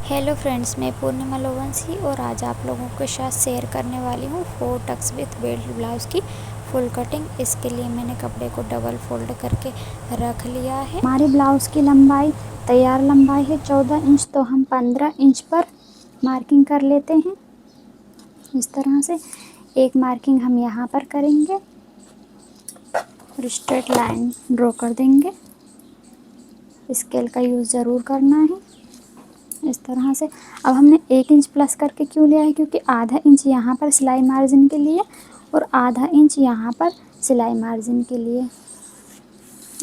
Hello friends, मैं पूर्णिमा लोवंशी और आज आप लोगों के साथ शेयर करने वाली हूँ 4 टक्स विथ बेल्ट ब्लाउज़ की फुल कटिंग। इसके लिए मैंने कपड़े को डबल फोल्ड करके रख लिया है। हमारी ब्लाउज़ की लंबाई तैयार लंबाई है 14 इंच, तो हम 15 इंच पर मार्किंग कर लेते हैं। इस तरह से एक मार्किंग हम यहाँ पर करेंगे और स्ट्रेट लाइन ड्रॉ कर देंगे। स्केल का यूज़ ज़रूर करना है। इस तरह से अब हमने 1 इंच प्लस करके क्यों लिया है, क्योंकि आधा इंच यहाँ पर सिलाई मार्जिन के लिए और आधा इंच यहाँ पर सिलाई मार्जिन के लिए।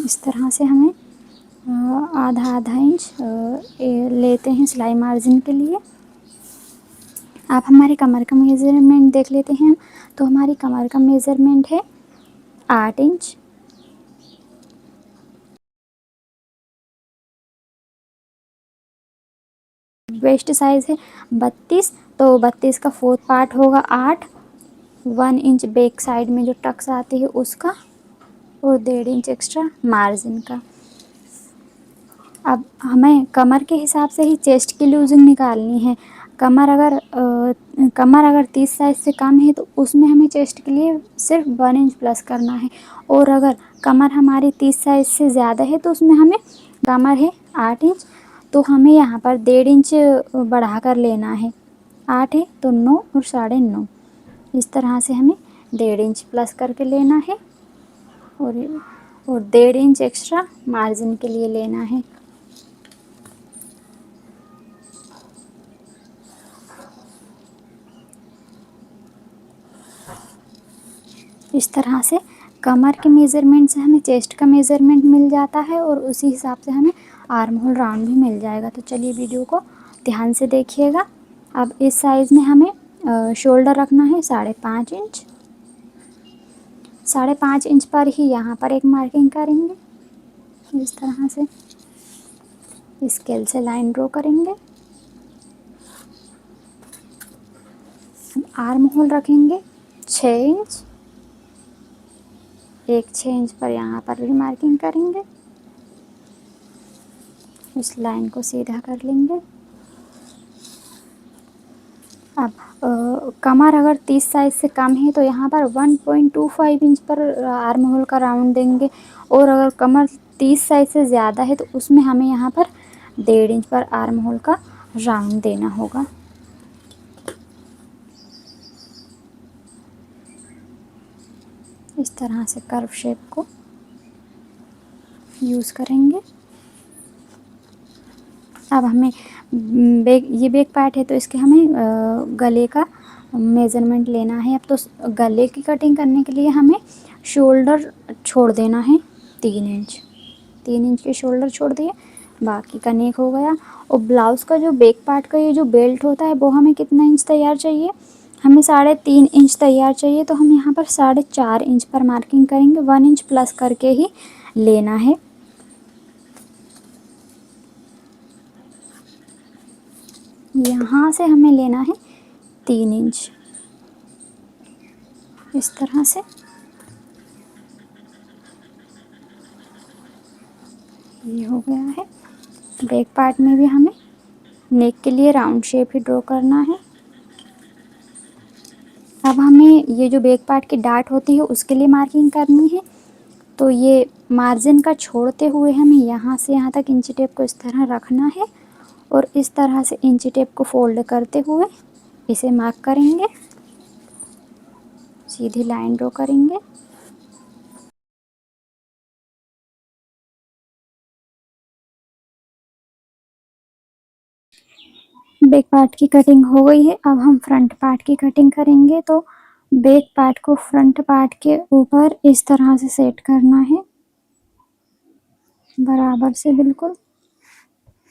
इस तरह से हमें आधा आधा इंच लेते हैं सिलाई मार्जिन के लिए। आप हमारे कमर का मेज़रमेंट देख लेते हैं। तो हमारी कमर का मेज़रमेंट है 8 इंच। वेस्ट साइज़ है 32, तो 32 का 4th पार्ट होगा 8। 1 इंच बैक साइड में जो टक्स आती है उसका और 1.5 इंच एक्स्ट्रा मार्जिन का। अब हमें कमर के हिसाब से ही चेस्ट की लूजिंग निकालनी है। कमर अगर 30 साइज से कम है तो उसमें हमें चेस्ट के लिए सिर्फ 1 इंच प्लस करना है, और अगर कमर हमारी 30 साइज से ज़्यादा है तो उसमें हमें, कमर है 8 इंच तो हमें यहाँ पर 1.5 इंच बढ़ा कर लेना है। 8 है तो 9 और 9.5, इस तरह से हमें 1.5 इंच प्लस करके लेना है और 1.5 इंच एक्स्ट्रा मार्जिन के लिए लेना है। इस तरह से कमर के मेज़रमेंट से हमें चेस्ट का मेज़रमेंट मिल जाता है और उसी हिसाब से हमें आर्म होल राउंड भी मिल जाएगा। तो चलिए वीडियो को ध्यान से देखिएगा। अब इस साइज़ में हमें शोल्डर रखना है 5.5 इंच। 5.5 इंच पर ही यहाँ पर एक मार्किंग करेंगे। इस तरह से स्केल से लाइन ड्रॉ करेंगे। आर्म होल रखेंगे 6 इंच। 6 इंच पर यहाँ पर भी मार्किंग करेंगे। इस लाइन को सीधा कर लेंगे। अब कमर अगर 30 साइज से कम है तो यहाँ पर 1.25 इंच पर आर्म होल का राउंड देंगे, और अगर कमर 30 साइज से ज़्यादा है तो उसमें हमें यहाँ पर 1.5 इंच पर आर्म होल का राउंड देना होगा। इस तरह से कर्व शेप को यूज़ करेंगे। अब हमें ये बैक पार्ट है तो इसके हमें गले का मेज़रमेंट लेना है। अब तो गले की कटिंग करने के लिए हमें शोल्डर छोड़ देना है 3 इंच। 3 इंच के शोल्डर छोड़ दिए, बाकी का नेक हो गया। और ब्लाउज़ का जो बैक पार्ट का ये जो बेल्ट होता है वो हमें कितना इंच तैयार चाहिए, हमें 3.5 इंच तैयार चाहिए। तो हम यहाँ पर 4.5 इंच पर मार्किंग करेंगे। 1 इंच प्लस करके ही लेना है। यहाँ से हमें लेना है 3 इंच। इस तरह से ये हो गया है। बैक पार्ट में भी हमें नेक के लिए राउंड शेप ही ड्रॉ करना है। अब हमें ये जो बैक पार्ट की डाट होती है उसके लिए मार्किंग करनी है। तो ये मार्जिन का छोड़ते हुए हमें यहाँ से यहाँ तक इंची टेप को इस तरह रखना है, और इस तरह से इंची टेप को फोल्ड करते हुए इसे मार्क करेंगे। सीधी लाइन ड्रॉ करेंगे। बैक पार्ट की कटिंग हो गई है। अब हम फ्रंट पार्ट की कटिंग करेंगे। तो बैक पार्ट को फ्रंट पार्ट के ऊपर इस तरह से सेट करना है, बराबर से बिल्कुल।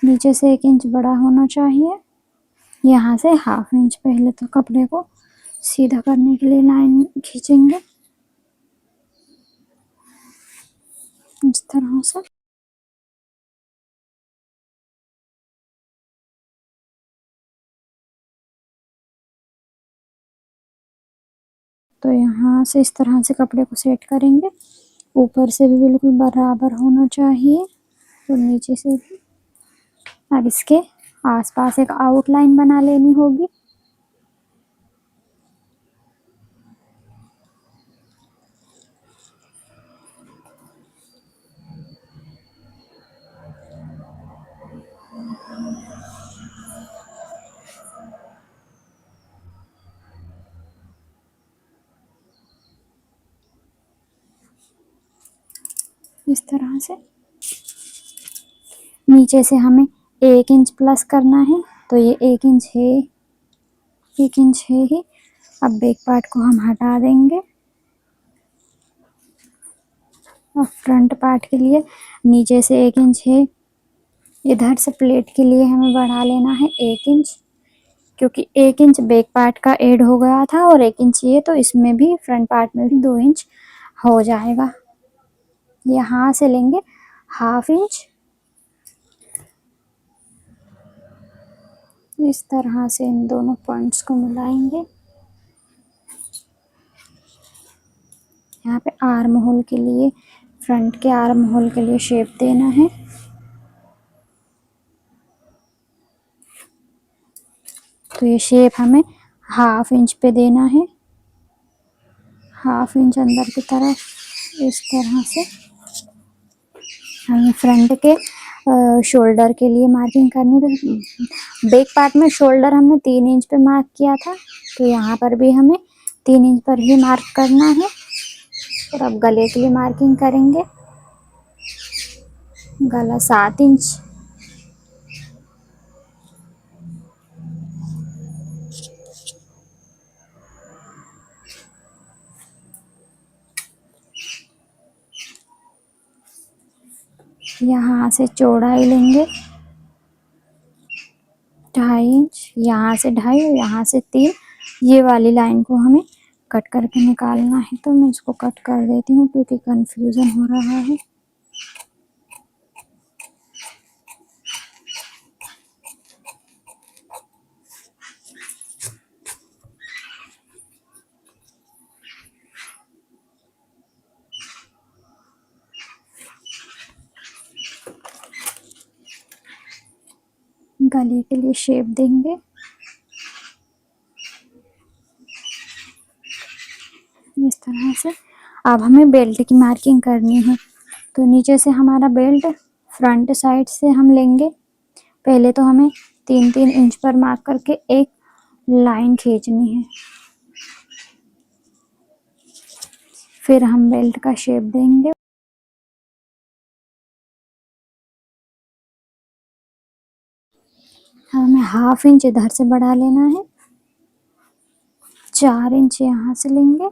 नीचे से 1 इंच बड़ा होना चाहिए। यहाँ से 1/2 इंच पहले तो कपड़े को सीधा करने के लिए लाइन खींचेंगे इस तरह से। तो यहाँ से इस तरह से कपड़े को सेट करेंगे। ऊपर से भी बिल्कुल बराबर होना चाहिए और नीचे से भी। अब इसके आसपास एक आउटलाइन बना लेनी होगी। इस तरह से नीचे से हमें 1 इंच प्लस करना है, तो ये 1 इंच है, 1 इंच है ही। अब बैक पार्ट को हम हटा देंगे। और फ्रंट पार्ट के लिए नीचे से 1 इंच है, इधर से प्लेट के लिए हमें बढ़ा लेना है 1 इंच, क्योंकि 1 इंच बैक पार्ट का ऐड हो गया था और 1 इंच ये, तो इसमें भी फ्रंट पार्ट में भी 2 इंच हो जाएगा। यहाँ से लेंगे 1/2 इंच, इस तरह से इन दोनों पॉइंट्स को मिलाएंगे। यहाँ पे आर्म होल के लिए, फ्रंट के आर्म होल के लिए शेप देना है। तो ये शेप हमें 1/2 इंच पे देना है, 1/2 इंच अंदर की तरफ। इस तरह से हमें फ्रंट के शोल्डर के लिए मार्किंग करनी है। तो बैक पार्ट में शोल्डर हमने 3 इंच पे मार्क किया था, तो यहाँ पर भी हमें 3 इंच पर ही मार्क करना है। और अब गले के लिए मार्किंग करेंगे। गला 7 इंच, यहाँ से चौड़ाई लेंगे 2.5 इंच, यहाँ से 2.5 और यहाँ से 3। ये वाली लाइन को हमें कट करके निकालना है, तो मैं इसको कट कर देती हूँ क्योंकि कंफ्यूजन हो रहा है। गले के लिए शेप देंगे इस तरह से। अब हमें बेल्ट की मार्किंग करनी है, तो नीचे से हमारा बेल्ट फ्रंट साइड से हम लेंगे। पहले तो हमें 3-3 इंच पर मार्क करके एक लाइन खींचनी है, फिर हम बेल्ट का शेप देंगे। हमें 1/2 इंच इधर से बढ़ा लेना है, 4 इंच यहाँ से लेंगे।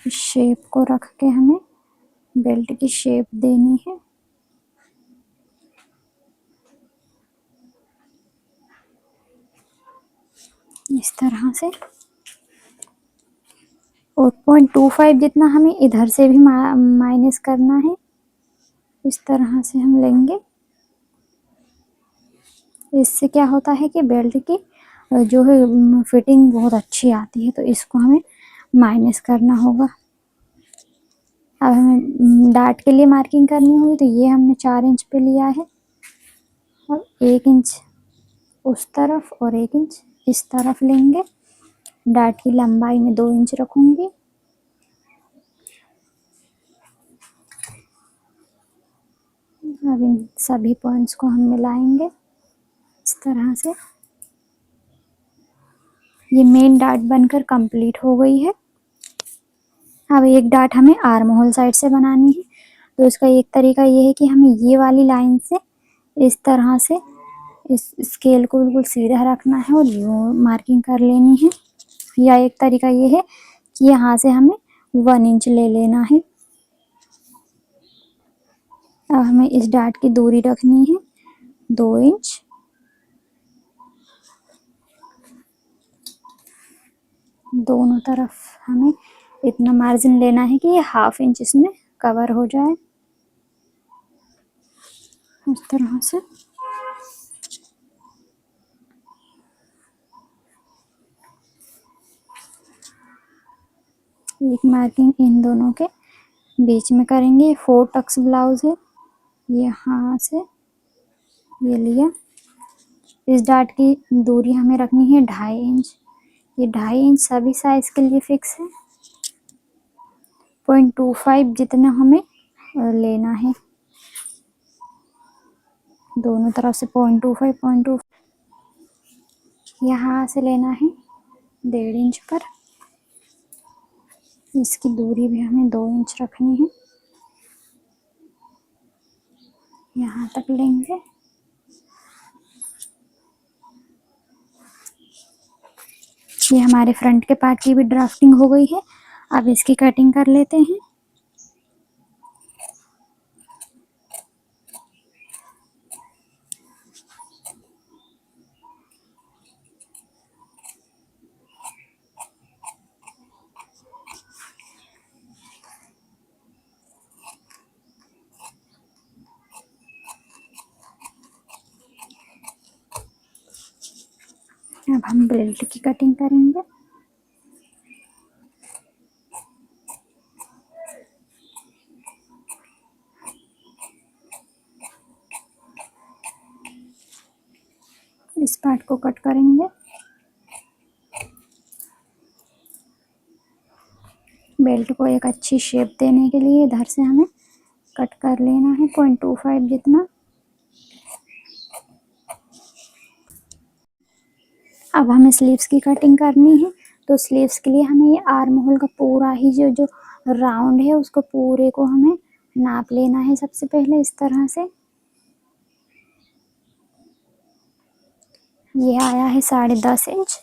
शेप को रख के हमें बेल्ट की शेप देनी है। इस तरह से। और 0.25 जितना हमें इधर से भी माइनस करना है। इस तरह से हम लेंगे। इससे क्या होता है कि बेल्ट की जो है फिटिंग बहुत अच्छी आती है, तो इसको हमें माइनस करना होगा। अब हमें डार्ट के लिए मार्किंग करनी होगी, तो ये हमने 4 इंच पे लिया है और 1 इंच उस तरफ और 1 इंच इस तरफ लेंगे। डार्ट की लंबाई में 2 इंच रखूंगी। अब इन सभी पॉइंट्स को हम मिलाएंगे इस तरह से। ये मेन डार्ट बनकर कंप्लीट हो गई है। अब एक डार्ट हमें आर्म होल साइड से बनानी है, तो इसका एक तरीका ये है कि हमें ये वाली लाइन से इस तरह से इस स्केल को बिल्कुल सीधा रखना है और यूँ मार्किंग कर लेनी है। या एक तरीका ये है कि यहाँ से हमें 1 इंच ले लेना है। अब हमें इस डार्ट की दूरी रखनी है 2 इंच। दोनों तरफ हमें इतना मार्जिन लेना है कि ये 1/2 इंच इसमें कवर हो जाए इस तरह से। एक मार्किंग इन दोनों के बीच में करेंगे। 4 टक्स ब्लाउज है, यहाँ से ये लिया। इस डार्ट की दूरी हमें रखनी है 2.5 इंच। ये 2.5 इंच सभी साइज के लिए फिक्स है। 0.25 जितना हमें लेना है, दोनों तरफ से 0.25 यहाँ से लेना है 1.5 इंच पर। इसकी दूरी भी हमें 2 इंच रखनी है, यहाँ तक लेंगे। ये हमारे फ्रंट के पार्ट की भी ड्राफ्टिंग हो गई है। अब इसकी कटिंग कर लेते हैं। अब हम बेल्ट की कटिंग करेंगे। इस पार्ट को कट करेंगे। बेल्ट को एक अच्छी शेप देने के लिए इधर से हमें कट कर लेना है 0.25 जितना। अब हमें स्लीव्स की कटिंग करनी है, तो स्लीव्स के लिए हमें ये आर्म होल का पूरा ही जो राउंड है उसको पूरे को हमें नाप लेना है। सबसे पहले इस तरह से ये आया है 10.5 इंच।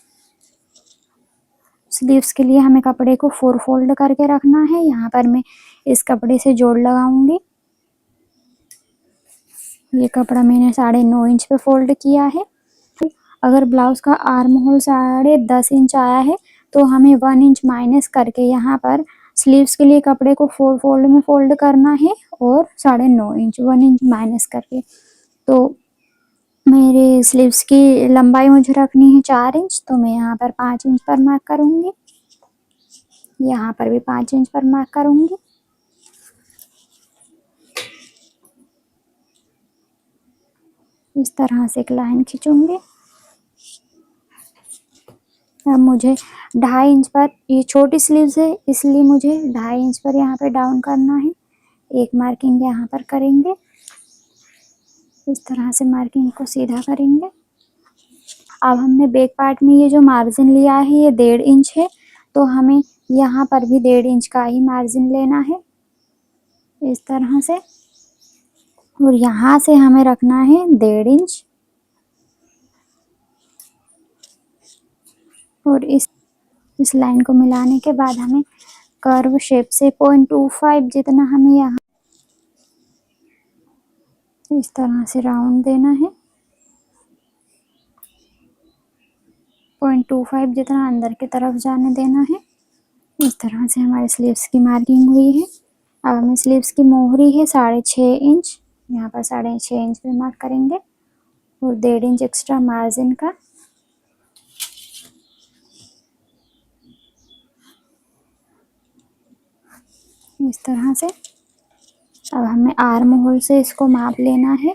स्लीव्स के लिए हमें कपड़े को 4 फोल्ड करके रखना है। यहाँ पर मैं इस कपड़े से जोड़ लगाऊंगी। ये कपड़ा मैंने 9.5 इंच पे फोल्ड किया है। अगर ब्लाउज का आर्म होल 10.5 इंच आया है तो हमें 1 इंच माइनस करके यहाँ पर स्लीव्स के लिए कपड़े को 4 फोल्ड में फोल्ड करना है और 9.5 इंच 1 इंच माइनस करके। तो मेरे स्लीव्स की लंबाई मुझे रखनी है 4 इंच, तो मैं यहाँ पर 5 इंच पर मार्क करूँगी। यहाँ पर भी 5 इंच पर मार्क करूँगी। इस तरह से एक लाइन खींचूंगी। अब मुझे 2.5 इंच पर, ये छोटी स्लीव्स है इसलिए मुझे 2.5 इंच पर यहाँ पे डाउन करना है। एक मार्किंग यहाँ पर करेंगे। इस तरह से मार्किंग को सीधा करेंगे। अब हमने बैक पार्ट में ये जो मार्जिन लिया है ये 1.5 इंच है, तो हमें यहाँ पर भी 1.5 इंच का ही मार्जिन लेना है इस तरह से। और यहाँ से हमें रखना है 1.5 इंच। और इस लाइन को मिलाने के बाद हमें कर्व शेप से 0.25 जितना हमें यहाँ इस तरह से राउंड देना है। 0.25 जितना अंदर की तरफ जाने देना है। इस तरह से हमारे स्लीव्स की मार्किंग हुई है। अब हमें स्लीव्स की मोहरी है 6.5 इंच, यहाँ पर 6.5 इंच पे मार्क करेंगे और 1.5 इंच एक्स्ट्रा मार्जिन का। इस तरह से अब हमें आर्म होल से इसको माप लेना है।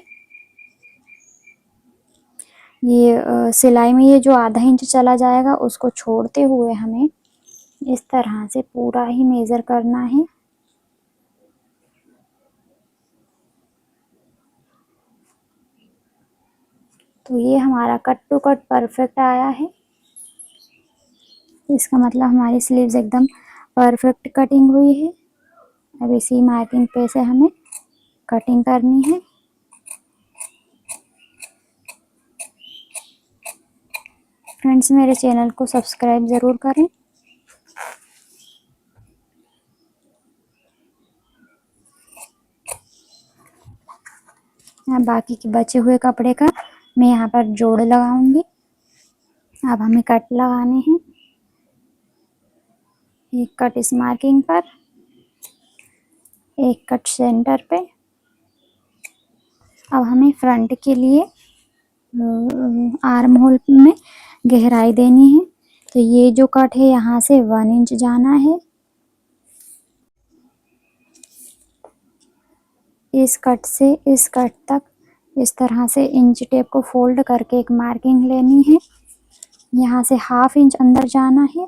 ये सिलाई में ये जो आधा इंच चला जाएगा उसको छोड़ते हुए हमें इस तरह से पूरा ही मेजर करना है। तो ये हमारा कट टू कट परफेक्ट आया है। इसका मतलब हमारी स्लीव्स एकदम परफेक्ट कटिंग हुई है। अब इसी मार्किंग पे से हमें कटिंग करनी है। फ्रेंड्स, मेरे चैनल को सब्सक्राइब ज़रूर करें। बाकी के बचे हुए कपड़े का मैं यहाँ पर जोड़ लगाऊंगी। अब हमें कट लगाने हैं। एक कट इस मार्किंग पर, एक कट सेंटर पे। अब हमें फ्रंट के लिए आर्म होल में गहराई देनी है। तो ये जो कट है यहाँ से 1 इंच जाना है। इस कट से इस कट तक इस तरह से इंच टेप को फोल्ड करके एक मार्किंग लेनी है। यहाँ से 1/2 इंच अंदर जाना है,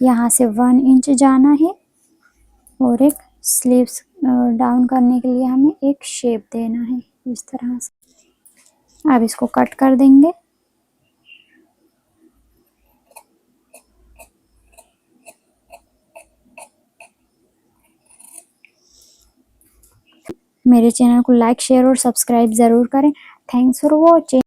यहाँ से 1 इंच जाना है और एक स्लीव्स डाउन करने के लिए हमें एक शेप देना है इस तरह से। अब इसको कट कर देंगे। मेरे चैनल को लाइक शेयर और सब्सक्राइब ज़रूर करें। Thanks for watching.